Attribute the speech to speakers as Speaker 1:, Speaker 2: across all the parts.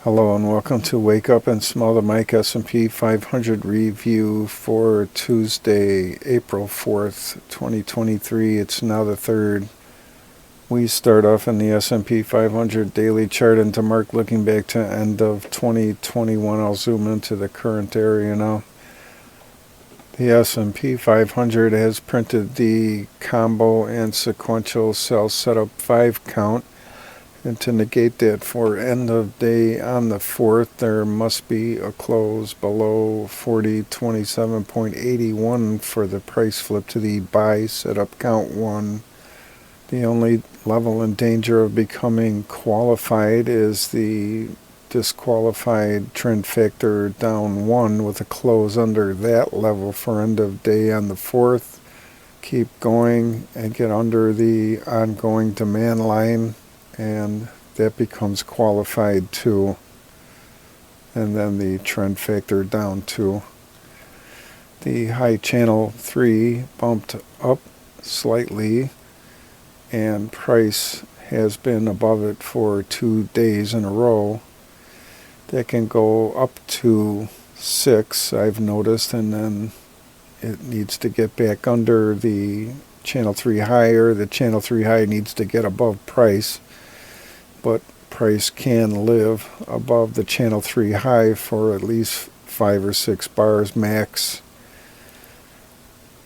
Speaker 1: Hello and welcome to Wake Up and Smell the Mic S&P 500 review for Tuesday, April 4th, 2023. It's now the 3rd. We start off in the S&P 500 daily chart in Demark looking back to end of 2021. I'll zoom into the current area now. The S&P 500 has printed the combo and sequential sell setup 5 count. And to negate that for end of day on the 4th, there must be a close below 4027.81 for the price flip to the buy setup count 1. The only level in danger of becoming qualified is the disqualified trend factor down 1 with a close under that level for end of day on the 4th. Keep going and get under the ongoing demand line, and that becomes qualified too, and then the trend factor down 2. The high channel 3 bumped up slightly, and price has been above it for 2 days in a row. That can go up to 6, I've noticed, and then it needs to get back under the channel 3 high, or the channel 3 high needs to get above price. But price can live above the channel 3 high for at least 5 or 6 bars max.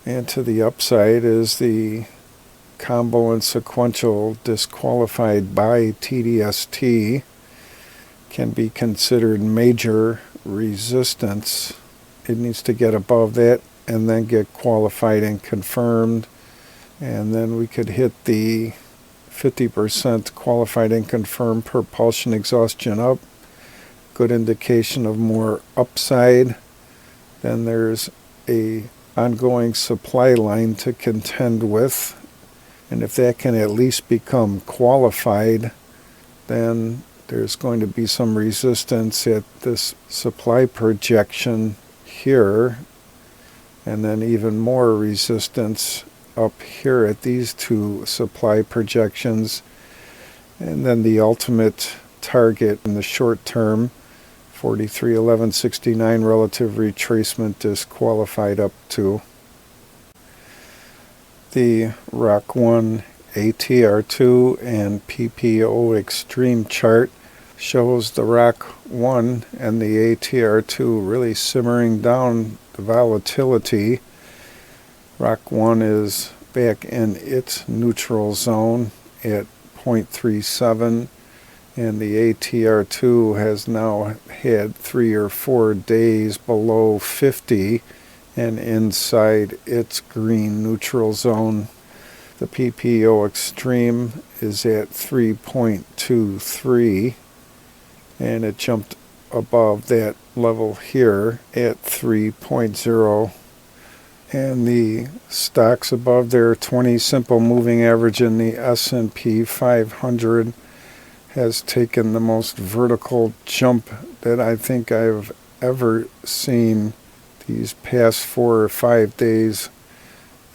Speaker 1: And to the upside is the combo and sequential disqualified by TDST can be considered major resistance. It needs to get above that and then get qualified and confirmed, and then we could hit the 50% qualified and confirmed propulsion exhaustion up. Good indication of more upside. Then there's a ongoing supply line to contend with, and if that can at least become qualified, then there's going to be some resistance at this supply projection here, and then even more resistance up here at these 2 supply projections, and then the ultimate target in the short term, 43.1169 relative retracement disqualified up to. The ROC 1 ATR2 and PPO extreme chart shows the ROC 1 and the ATR2 really simmering down the volatility. ROC 1 is back in its neutral zone at 0.37, and the ATR2 has now had 3 or 4 days below 50 and inside its green neutral zone. The PPO extreme is at 3.23, and it jumped above that level here at 3.0. And the stocks above their 20 simple moving average in the S&P 500 has taken the most vertical jump that I think I've ever seen these past 4 or 5 days.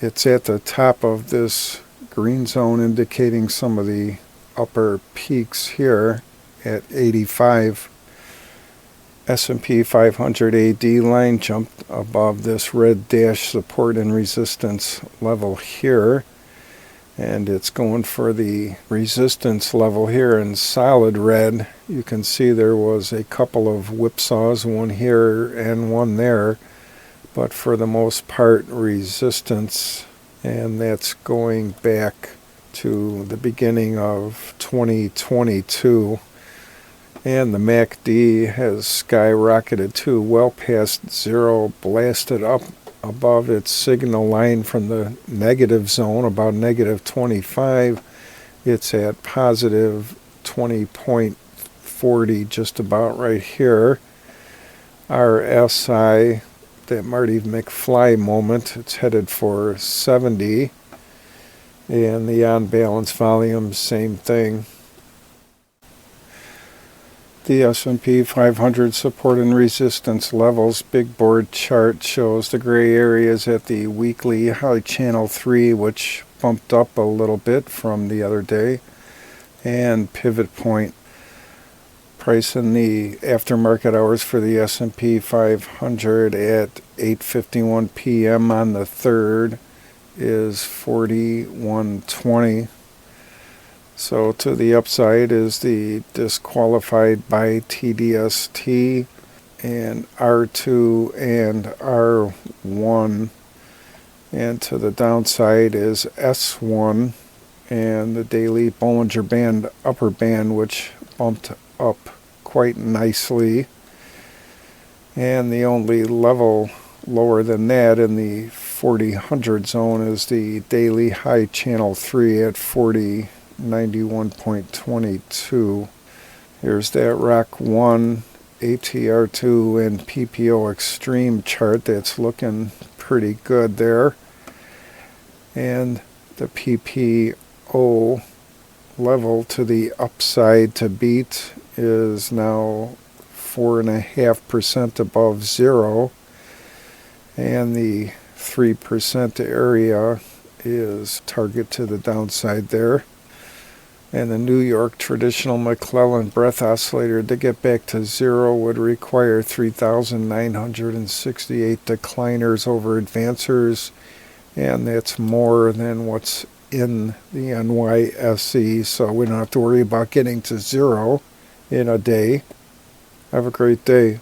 Speaker 1: It's at the top of this green zone, indicating some of the upper peaks here at 85. S&P 500 AD line jumped above this red dash support and resistance level here, and it's going for the resistance level here in solid red. You can see there was a couple of whipsaws, one here and one there, but for the most part resistance, and that's going back to the beginning of 2022. And the MACD has skyrocketed too, well past 0, blasted up above its signal line from the negative zone, about negative 25. It's at positive 20.40, just about right here. RSI, that Marty McFly moment, it's headed for 70. And the on-balance volume, same thing. The S&P 500 support and resistance levels big board chart shows the gray areas at the weekly high channel 3, which bumped up a little bit from the other day, and pivot point. Price in the aftermarket hours for the S&P 500 at 8:51 p.m. on the 3rd is 41.20. So to the upside is the disqualified by TDST and R2 and R1. And to the downside is S1 and the daily Bollinger Band upper band, which bumped up quite nicely. And the only level lower than that in the 40-100 zone is the daily high channel 3 at 40.91.22. Here's that ROC 1, ATR2, and PPO extreme chart that's looking pretty good there. And the PPO level to the upside to beat is now 4.5% above zero, and the 3% area is target to the downside there. And the New York traditional McClellan breath oscillator to get back to zero would require 3,968 decliners over advancers, and that's more than what's in the NYSE, so we don't have to worry about getting to zero in a day. Have a great day.